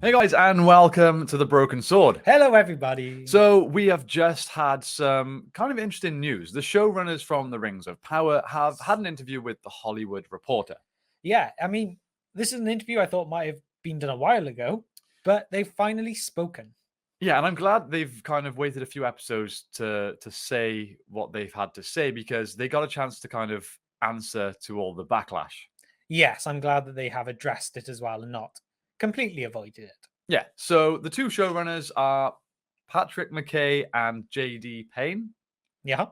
Hey guys, and welcome to The Broken Sword. Hello, everybody. So we have just had some kind of interesting news. The showrunners from The Rings of Power have had an interview with The Hollywood Reporter. Yeah, I mean, this is an interview I thought might have been done a while ago, but they've finally spoken. Yeah, and I'm glad they've kind of waited a few episodes to say what they've had to say, because they got a chance to kind of answer to all the backlash. Yes, I'm glad that they have addressed it as well and not completely avoided it. Yeah, so the two showrunners are Patrick McKay and JD Payne. Yeah.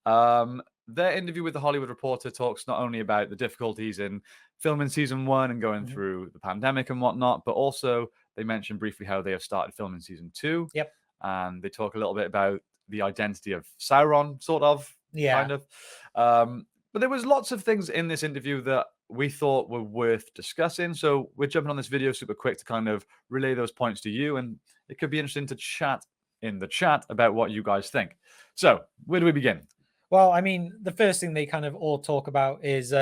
Their interview with The Hollywood Reporter talks not only about the difficulties in filming season 1 and going through the pandemic and whatnot, but also they mention briefly how they have started filming season 2. Yep. And they talk a little bit about the identity of Sauron, sort of, Yeah. kind of. But there was lots of things in this interview that we thought were worth discussing. So we're jumping on this video super quick to kind of relay those points to you. And it could be interesting to chat in the chat about what you guys think. So where do we begin? Well, I mean, the first thing they kind of all talk about is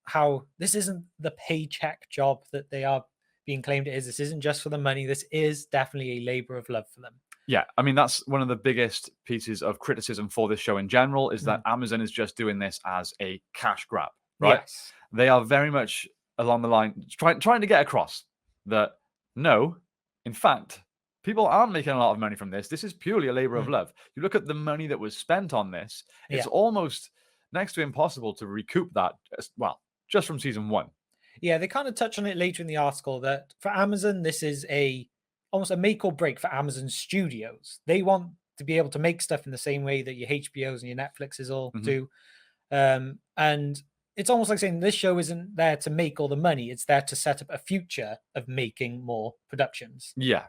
how this isn't the paycheck job that they are being claimed it is. This isn't just for the money. This is definitely a labor of love for them. Yeah, I mean, that's one of the biggest pieces of criticism for this show in general, is that Amazon is just doing this as a cash grab, right? Yes. They are very much along the line trying to get across that, no, in fact, people aren't making a lot of money from this. This is purely a labor of love. You look at the money that was spent on this, it's almost next to impossible to recoup that, just from season 1. Yeah, they kind of touch on it later in the article that for Amazon, this is almost a make or break for Amazon Studios. They want to be able to make stuff in the same way that your HBOs and your Netflixes all do. And it's almost like saying this show isn't there to make all the money. It's there to set up a future of making more productions. Yeah.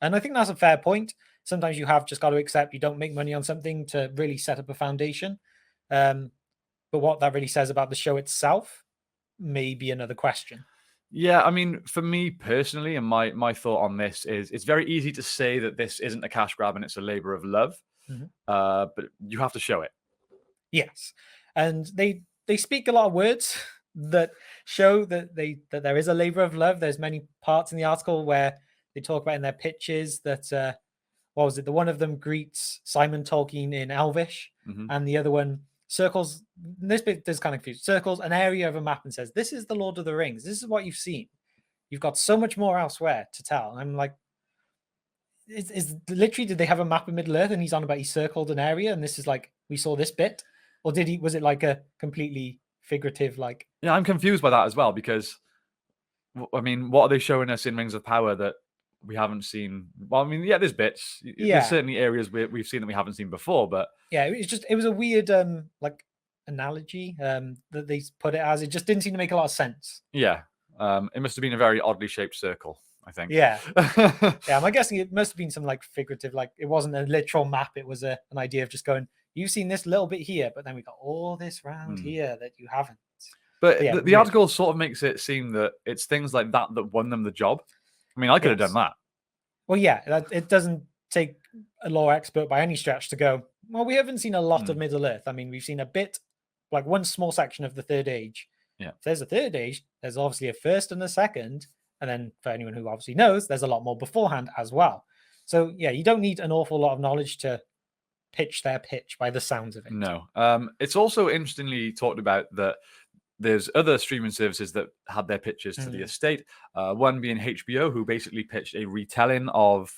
And I think that's a fair point. Sometimes you have just got to accept you don't make money on something to really set up a foundation. But what that really says about the show itself may be another question. Yeah, I mean, for me personally, and my thought on this is, it's very easy to say that this isn't a cash grab and it's a labor of love, but you have to show it. Yes, and they speak a lot of words that show that there is a labor of love. There's many parts in the article where they talk about in their pitches that what was it? The one of them greets Simon Tolkien in Elvish, and the other one circles. This bit is kind of confused. Circles an area of a map and says, "This is the Lord of the Rings. This is what you've seen. You've got so much more elsewhere to tell." And I'm like, is literally, did they have a map of Middle Earth and he's on about he circled an area and this is like we saw this bit, or was it like a completely figurative like? Yeah, I'm confused by that as well, because I mean, what are they showing us in Rings of Power that we haven't seen? Well, I mean, yeah, there's bits. There's certainly areas we've seen that we haven't seen before, but yeah, it was a weird like analogy that they put it as. It just didn't seem to make a lot of sense. Yeah, it must have been a very oddly shaped circle, I think. Yeah. Yeah, I'm guessing it must have been some like figurative, like it wasn't a literal map. It was an idea of just going, you've seen this little bit here, but then we got all this round here that you haven't. But yeah, the article sort of makes it seem that it's things like that that won them the job. I mean, I could have done that. Well, yeah, it doesn't take a law expert by any stretch to go, well, we haven't seen a lot of Middle Earth. I mean, we've seen a bit, like one small section of the Third Age. Yeah. If there's a Third Age, there's obviously a first and a second. And then for anyone who obviously knows, there's a lot more beforehand as well. So yeah, you don't need an awful lot of knowledge to pitch their pitch by the sounds of it. No. It's also interestingly talked about that there's other streaming services that had their pitches to the estate. One being HBO, who basically pitched a retelling of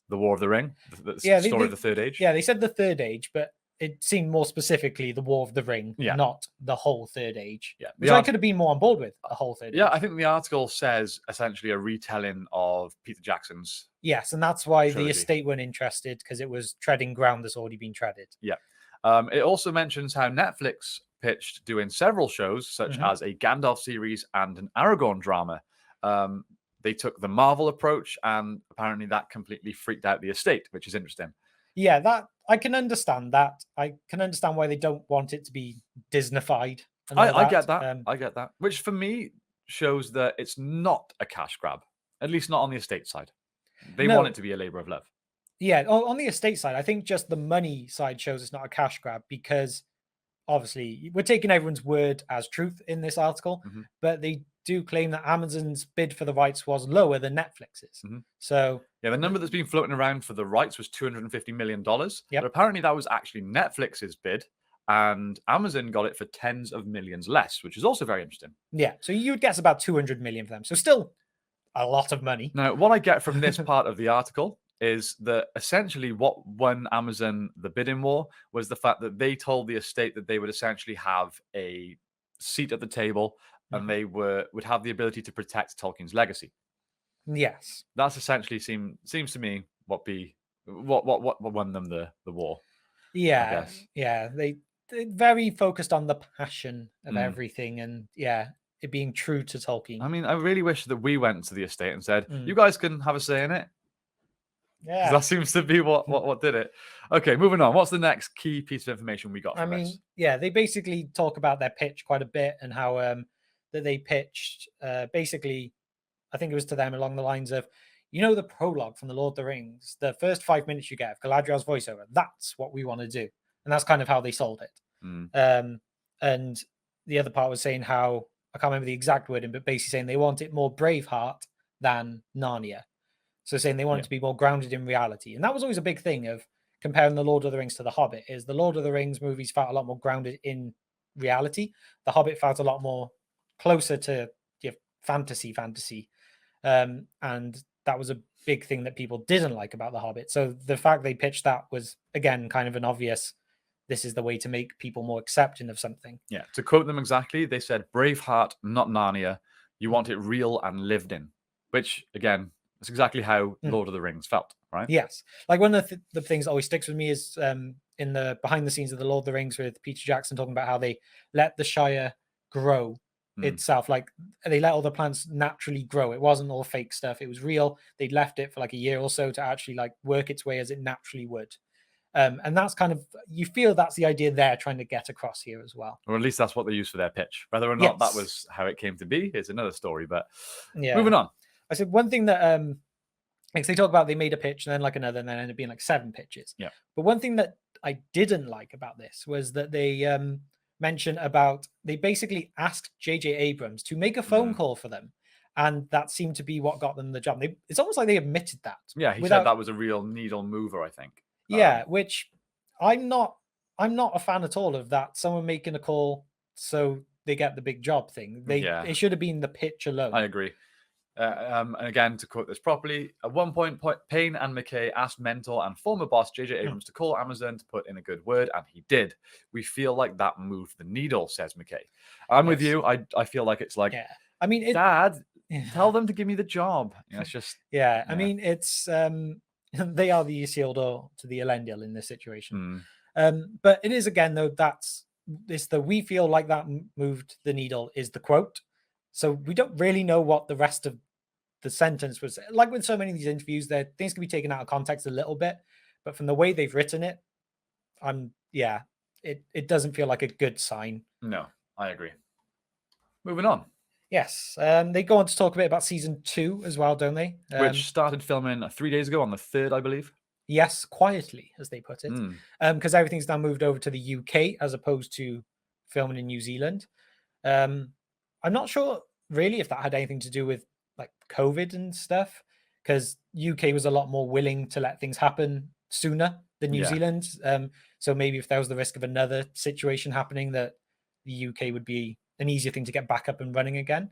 The War of the Ring, the story of the Third Age. Yeah, they said the Third Age, but it seemed more specifically the War of the Ring, not the whole Third Age. Yeah, which I could have been more on board with, the whole Third Age. Yeah, I think the article says essentially a retelling of Peter Jackson's. Yes, and that's why trilogy. The estate weren't interested, because it was treading ground that's already been treaded. Yeah. It also mentions how Netflix pitched doing several shows, such as a Gandalf series and an Aragorn drama. They took the Marvel approach, and apparently that completely freaked out the estate, which is interesting. Yeah, that I can understand that. I can understand why they don't want it to be Disneyfied. I get that. I get that. Which for me shows that it's not a cash grab, at least not on the estate side. They want it to be a labor of love. Yeah, on the estate side, I think just the money side shows it's not a cash grab, because obviously we're taking everyone's word as truth in this article, but they do claim that Amazon's bid for the rights was lower than Netflix's. So yeah, the number that's been floating around for the rights was $250 million. Yep. But apparently that was actually Netflix's bid, and Amazon got it for tens of millions less, which is also very interesting. yeah, so you'd guess about 200 million for them. So still a lot of money. Now, what I get from this part of the article is that essentially what won Amazon the bidding war was the fact that they told the estate that they would essentially have a seat at the table and they would have the ability to protect Tolkien's legacy. Yes. That's essentially seems to me what won them the war. Yeah. I guess. Yeah. They're very focused on the passion of everything, and yeah, it being true to Tolkien. I mean, I really wish that we went to the estate and said, you guys can have a say in it. Yeah. That seems to be what did it. Okay, moving on. What's the next key piece of information we got from this? Yeah, they basically talk about their pitch quite a bit and how that they pitched basically, I think it was to them along the lines of, the prologue from The Lord of the Rings, the first 5 minutes you get of Galadriel's voiceover, that's what we want to do. And that's kind of how they sold it. And the other part was saying how, I can't remember the exact wording, but basically saying they want it more Braveheart than Narnia. So saying they want it to be more grounded in reality. And that was always a big thing of comparing The Lord of the Rings to The Hobbit, is the Lord of the Rings movies felt a lot more grounded in reality. The Hobbit felt a lot more closer to fantasy. And that was a big thing that people didn't like about The Hobbit. So the fact they pitched that was, again, kind of an obvious, this is the way to make people more accepting of something. Yeah, to quote them exactly, they said, Braveheart, not Narnia. You want it real and lived in, which, again, that's exactly how Lord of the Rings felt, right? Yes. Like one of the things that always sticks with me is in the behind the scenes of the Lord of the Rings with Peter Jackson talking about how they let the Shire grow itself. Like they let all the plants naturally grow. It wasn't all fake stuff. It was real. They'd left it for like a year or so to actually like work its way as it naturally would. And that's kind of, you feel that's the idea they're trying to get across here as well. Or at least that's what they used for their pitch. Whether or not that was how it came to be is another story. But moving on. I said one thing that like they talk about, they made a pitch and then like another, and then ended up being like 7 pitches. Yeah. But one thing that I didn't like about this was that they mentioned about, they basically asked J.J. Abrams to make a phone call for them. And that seemed to be what got them the job. It's almost like they admitted that. Yeah, he said that was a real needle mover, I think. Yeah, which I'm not a fan at all of that. Someone making a call so they get the big job thing. It should have been the pitch alone. I agree. And again, to quote this properly, at one point, Payne and McKay asked mentor and former boss J.J. Abrams to call Amazon to put in a good word, and he did. We feel like that moved the needle, says McKay. I'm with you. I feel like it's like, I mean, Dad, tell them to give me the job. It's just... I mean, it's... they are the Isildur to the Elendil in this situation. But it is, again, though, we feel like that moved the needle is the quote. So we don't really know what the rest of the sentence was. Like with so many of these interviews, things can be taken out of context a little bit, but from the way they've written it, it doesn't feel like a good sign. No, I agree. Moving on. Yes, they go on to talk a bit about season 2 as well, don't they? Which started filming 3 days ago on the 3rd, I believe. Yes, quietly, as they put it, because everything's now moved over to the UK as opposed to filming in New Zealand. I'm not sure really if that had anything to do with like COVID and stuff, because UK was a lot more willing to let things happen sooner than New Zealand. So maybe if there was the risk of another situation happening, that the UK would be an easier thing to get back up and running again.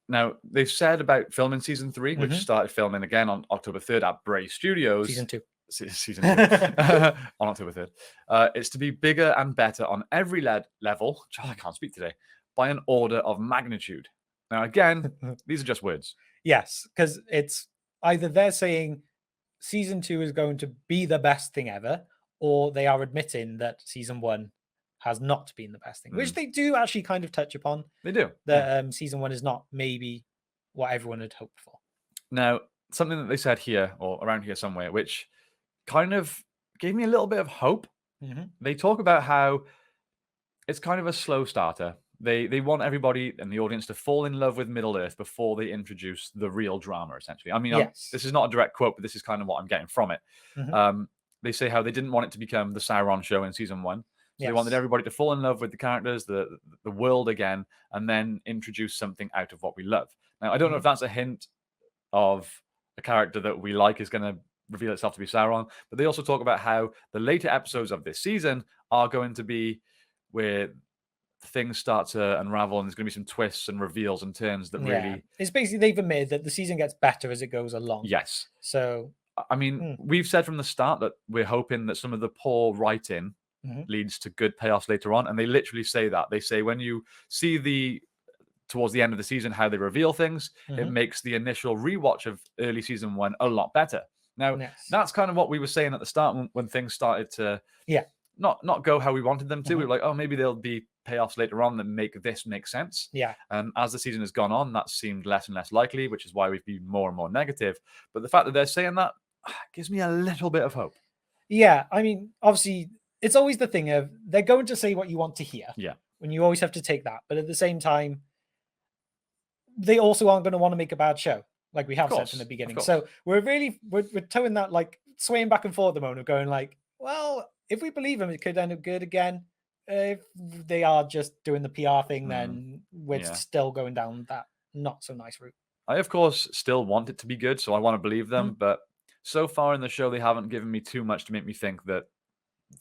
Now, they've said about filming season 3, which started filming again on October 3rd at Bray Studios. Season 2. Season 2 on October 3rd. It's to be bigger and better on every level. I can't speak today. By an order of magnitude. Now, again, these are just words. Yes, because it's either they're saying season 2 is going to be the best thing ever, or they are admitting that season 1 has not been the best thing, which they do actually kind of touch upon. They do. That season 1 is not maybe what everyone had hoped for. Now, something that they said here, or around here somewhere, which kind of gave me a little bit of hope. They talk about how it's kind of a slow starter. They want everybody and the audience to fall in love with Middle-earth before they introduce the real drama, essentially. I mean, this is not a direct quote, but this is kind of what I'm getting from it. They say how they didn't want it to become the Sauron show in season 1. They wanted Yes. everybody to fall in love with the characters, the world again, and then introduce something out of what we love. Now, I don't know if that's a hint of a character that we like is going to reveal itself to be Sauron, but they also talk about how the later episodes of this season are going to be where things start to unravel, and there's going to be some twists and reveals and turns that really. It's basically they've admitted that the season gets better as it goes along. Yes. So I mean, we've said from the start that we're hoping that some of the poor writing leads to good payoffs later on, and they literally say that. They say when you see towards the end of the season how they reveal things, it makes the initial rewatch of early season 1 a lot better. Now, that's kind of what we were saying at the start when things started to not go how we wanted them to. We were like, oh, maybe there'll be payoffs later on that make this make sense. Yeah. As the season has gone on, that seemed less and less likely, which is why we've been more and more negative. But the fact that they're saying that gives me a little bit of hope. Yeah, I mean, obviously, it's always the thing of they're going to say what you want to hear. Yeah. When you always have to take that. But at the same time, they also aren't going to want to make a bad show, like we have said from the beginning. So we're towing that, like, swaying back and forth at the moment, going like, well, if we believe them, it could end up good again. If they are just doing the PR thing, then we're still going down that not so nice route. I, of course, still want it to be good, so I want to believe them. But so far in the show, they haven't given me too much to make me think that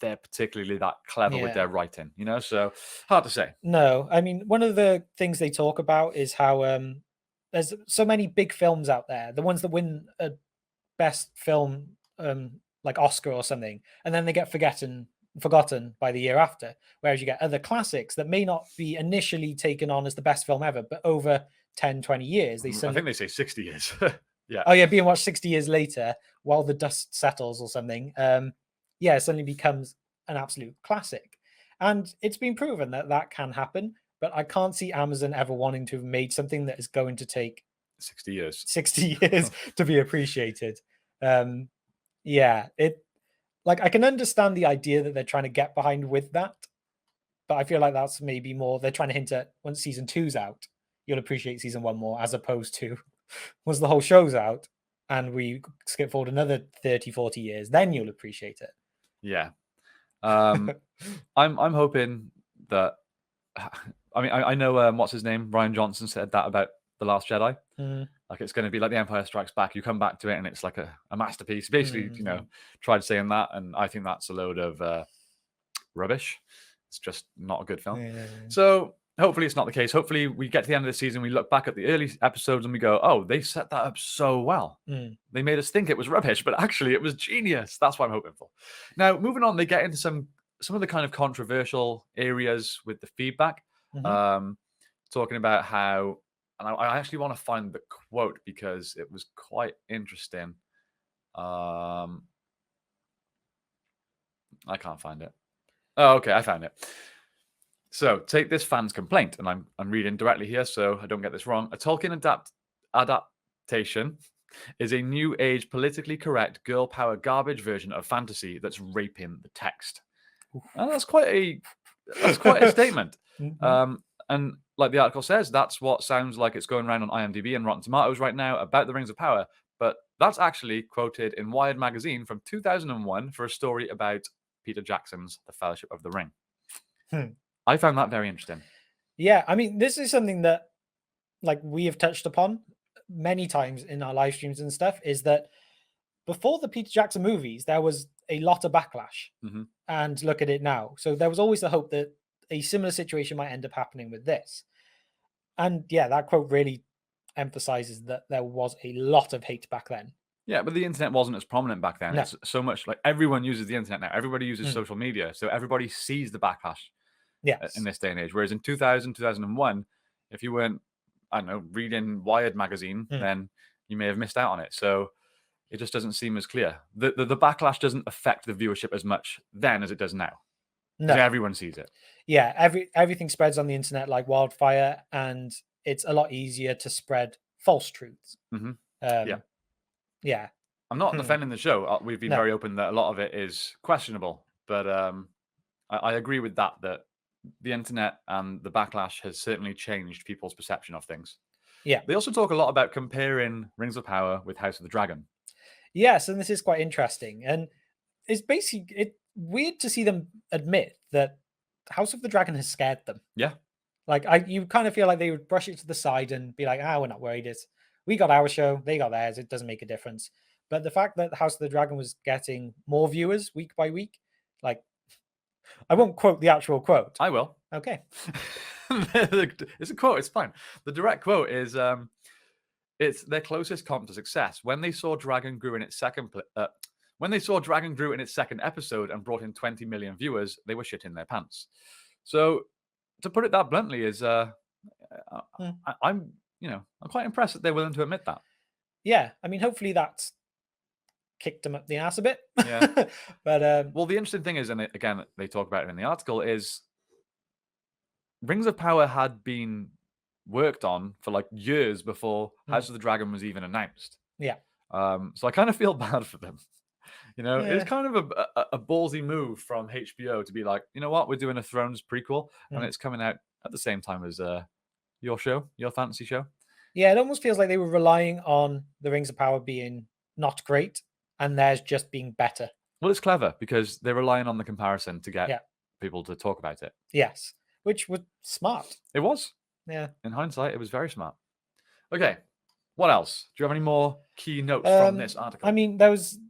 they're particularly that clever with their writing, so hard to say. No, I mean, one of the things they talk about is how there's so many big films out there, the ones that win a best film like Oscar or something, and then they get forgotten by the year after, whereas you get other classics that may not be initially taken on as the best film ever, but over 10-20 years I think they say 60 years. Yeah. Oh yeah, being watched 60 years later while the dust settles or something. It suddenly becomes an absolute classic. And it's been proven that can happen, but I can't see Amazon ever wanting to have made something that is going to take 60 years to be appreciated. I can understand the idea that they're trying to get behind with that, but I feel like that's maybe more they're trying to hint at once season 2's out, you'll appreciate season 1 more, as opposed to once the whole show's out and we skip forward another 30-40 years, then you'll appreciate it. Yeah. I'm hoping that, I mean, I know what's his name, Rian Johnson said that about The Last Jedi. Like, it's going to be like The Empire Strikes Back. You come back to it and it's like a masterpiece. Basically, tried saying that, and I think that's a load of rubbish. It's just not a good film. So hopefully it's not the case. Hopefully we get to the end of the season, we look back at the early episodes and we go, oh, they set that up so well. They made us think it was rubbish, but actually it was genius. That's what I'm hoping for. Now, moving on, they get into some of the kind of controversial areas with the feedback. Talking about how, and I actually want to find the quote because it was quite interesting. I can't find it. Oh, okay, I found it. So, take this fan's complaint, and I'm reading directly here, so I don't get this wrong. A Tolkien adaptation is a new age, politically correct, girl power garbage version of fantasy that's raping the text. And that's quite a statement. And like the article says, that's what sounds like it's going around on IMDb and Rotten Tomatoes right now about the Rings of Power. But that's actually quoted in Wired magazine from 2001 for a story about Peter Jackson's The Fellowship of the Ring. I found that very interesting. Yeah, I mean, this is something that, like, we have touched upon many times in our live streams and stuff, is that before the Peter Jackson movies, there was a lot of backlash. And look at it now. So there was always the hope that a similar situation might end up happening with this. And yeah, that quote really emphasizes that there was a lot of hate back then. Yeah, but the internet wasn't as prominent back then. No. It's so much like everyone uses the internet now. Everybody uses social media. So everybody sees the backlash in this day and age. Whereas in 2000, 2001, if you weren't, I don't know, reading Wired magazine, then you may have missed out on it. So it just doesn't seem as clear. The backlash doesn't affect the viewership as much then as it does now. No. Everyone sees it. Yeah, everything spreads on the internet like wildfire, and it's a lot easier to spread false truths. Yeah. I'm not defending the show. We've been very open that a lot of it is questionable, but I agree with that the internet and the backlash has certainly changed people's perception of things. Yeah. They also talk a lot about comparing Rings of Power with House of the Dragon. Yes, and this is quite interesting. And it's basically weird to see them admit that House of the Dragon has scared them. Yeah. Like you kind of feel like they would brush it to the side and be like, we're not worried. We got our show, they got theirs. It doesn't make a difference. But the fact that House of the Dragon was getting more viewers week by week, like, I won't quote the actual quote. I will. Okay. It's a quote. It's fine. The direct quote is, it's their closest comp to success. When they saw Dragon grew in its second episode and brought in 20 million viewers, they were shitting their pants. So, to put it that bluntly, is I'm quite impressed that they're willing to admit that. Yeah, I mean, hopefully that's kicked them up the ass a bit. Yeah. But well, the interesting thing is, and again, they talk about it in the article, is Rings of Power had been worked on for like years before House of the Dragon was even announced. Yeah. So I kind of feel bad for them. Yeah. It's kind of a ballsy move from HBO to be like, you know what, we're doing a Thrones prequel, and it's coming out at the same time as your show, your fantasy show. Yeah, it almost feels like they were relying on the Rings of Power being not great and theirs just being better. Well, it's clever because they're relying on the comparison to get people to talk about it. Yes, which was smart. It was. Yeah. In hindsight, it was very smart. Okay, what else? Do you have any more key notes from this article? I mean,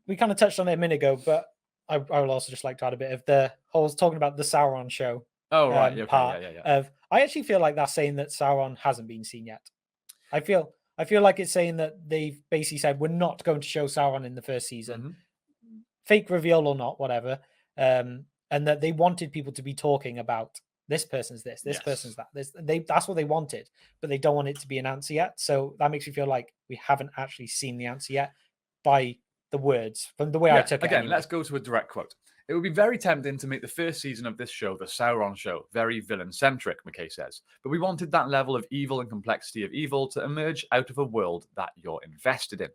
we kind of touched on it a minute ago, but I will also just like to add a bit of the whole talking about the Sauron show. Oh, right. Okay. Part of, I actually feel like that's saying that Sauron hasn't been seen yet. I feel like it's saying that they've basically said we're not going to show Sauron in the first season, fake reveal or not, whatever, and that they wanted people to be talking about this person's this person's that. That's what they wanted, but they don't want it to be an answer yet. So that makes me feel like we haven't actually seen the answer yet by the words from the way I took it. Again, anyway. let's go to a direct quote. It would be very tempting to make the first season of this show, the Sauron show, very villain-centric, McKay says. But we wanted that level of evil and complexity of evil to emerge out of a world that you're invested in.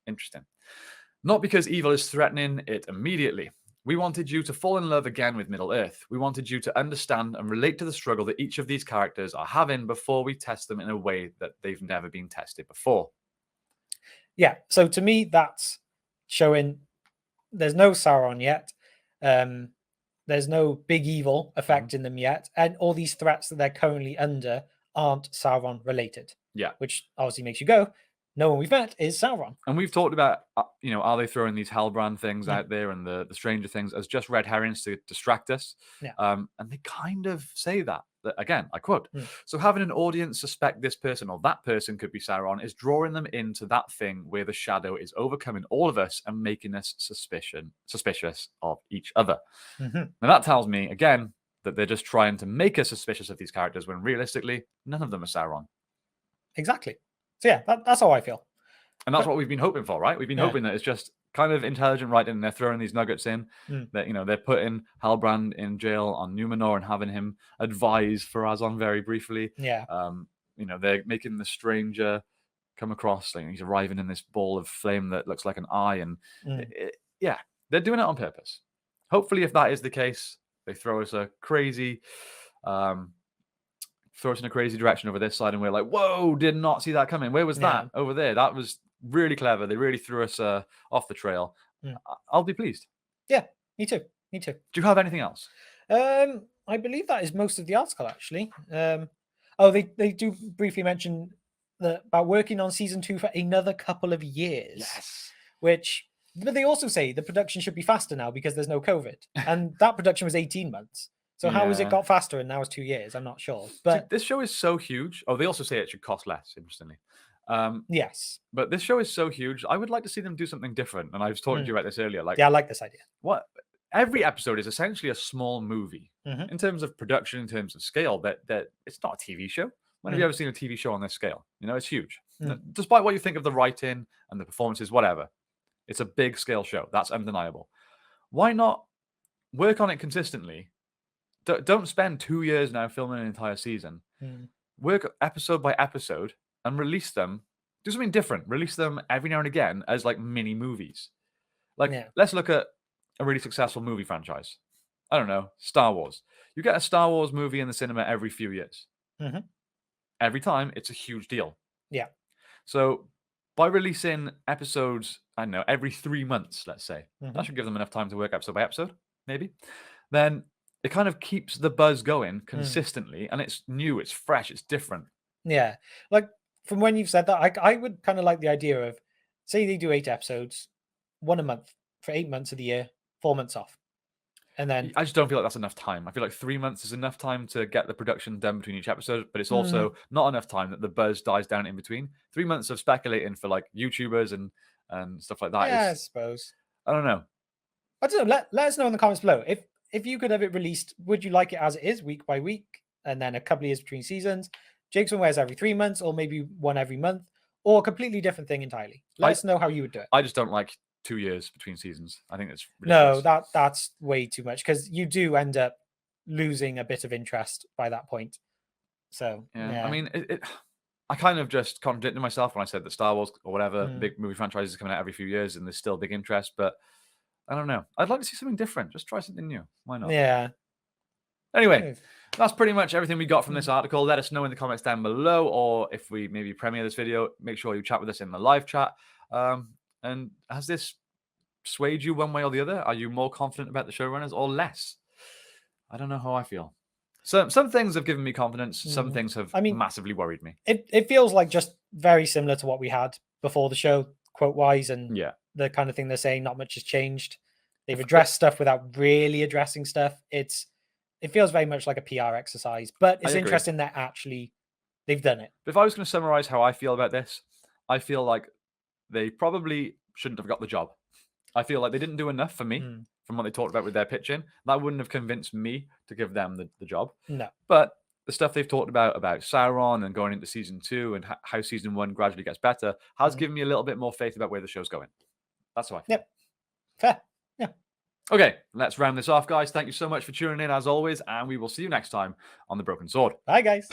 Interesting. Not because evil is threatening it immediately. We wanted you to fall in love again with Middle-earth. We wanted you to understand and relate to the struggle that each of these characters are having before we test them in a way that they've never been tested before. Yeah, so to me, that's showing there's no Sauron yet. There's no big evil affecting them yet, and all these threats that they're currently under aren't Sauron related. Yeah, which obviously makes you go, no one we've met is Sauron. And we've talked about, are they throwing these Hellbrand things out there and the Stranger Things as just red herrings to distract us? Yeah. And they kind of say that. Again, I quote, so having an audience suspect this person or that person could be Sauron is drawing them into that thing where the shadow is overcoming all of us and making us suspicious of each other. Now that tells me, again, that they're just trying to make us suspicious of these characters when realistically, none of them are Sauron. Exactly. So yeah, that's how I feel. And that's what we've been hoping for, right? We've been hoping that it's just kind of intelligent writing, and they're throwing these nuggets in, that, they're putting Halbrand in jail on Numenor and having him advise Farazon very briefly. Yeah. They're making the stranger come across, like he's arriving in this ball of flame that looks like an eye, and they're doing it on purpose. Hopefully, if that is the case, they throw us a crazy in a crazy direction over this side, and we're like, whoa, did not see that coming. Where was that? Over there. That was really clever. They really threw us off the trail. I'll be pleased. Yeah, me too. Do you have anything else? I believe that is most of the article, actually. They do briefly mention about working on season 2 for another couple of years. Yes. But they also say the production should be faster now because there's no COVID. And that production was 18 months. So how has it got faster and now it's 2 years? I'm not sure. But this show is so huge. Oh, they also say it should cost less, interestingly. Yes. But this show is so huge. I would like to see them do something different. And I was talking to you about this earlier. I like this idea. Every episode is essentially a small movie in terms of production, in terms of scale. That it's not a TV show. When have you ever seen a TV show on this scale? It's huge. Despite what you think of the writing and the performances, whatever, it's a big scale show. That's undeniable. Why not work on it consistently? Don't spend 2 years now filming an entire season. Work episode by episode and release them. Do something different. Release them every now and again as like mini movies. Let's look at a really successful movie franchise. I don't know, Star Wars. You get a Star Wars movie in the cinema every few years. Every time, it's a huge deal. Yeah. So by releasing episodes, I don't know, every 3 months, let's say, that should give them enough time to work episode by episode, maybe. Then it kind of keeps the buzz going consistently, and it's new, it's fresh, it's different. Yeah, like from when you've said that, I would kind of like the idea of, say they do 8 episodes, 1 a month for 8 months of the year, 4 months off, and then I just don't feel like that's enough time. I feel like 3 months is enough time to get the production done between each episode, but it's also not enough time that the buzz dies down in between. 3 months of speculating for like YouTubers and stuff like that yeah, I is, suppose. I don't know. I don't know. Let us know in the comments below if you could have it released. Would you like it as it is, week by week, and then a couple of years between seasons? Jake's One Wears every 3 months, or maybe one every month, or a completely different thing entirely. Let us know how you would do it. I just don't like 2 years between seasons. I think it's ridiculous. No, that's way too much, because you do end up losing a bit of interest by that point. So yeah. I mean, I kind of just contradicted myself when I said that Star Wars or whatever big movie franchises coming out every few years, and there's still big interest, but I don't know. I'd like to see something different. Just try something new. Why not? Yeah. Anyway, that's pretty much everything we got from this article. Let us know in the comments down below, or if we maybe premiere this video, make sure you chat with us in the live chat. And has this swayed you one way or the other? Are you more confident about the showrunners or less? I don't know how I feel. Some things have given me confidence. Some things have massively worried me. It feels like just very similar to what we had before the show, quote-wise, and the kind of thing they're saying. Not much has changed. They've addressed stuff without really addressing stuff. It feels very much like a PR exercise, but it's interesting that actually they've done it. But if I was going to summarize how I feel about this, I feel like they probably shouldn't have got the job. I feel like they didn't do enough for me from what they talked about with their pitching. That wouldn't have convinced me to give them the job. No. But the stuff they've talked about Sauron and going into season 2 and how season 1 gradually gets better has given me a little bit more faith about where the show's going. That's how I feel. Yep. Fair. Yeah. Okay, let's round this off, guys. Thank you so much for tuning in as always, and we will see you next time on The Broken Sword. Bye, guys.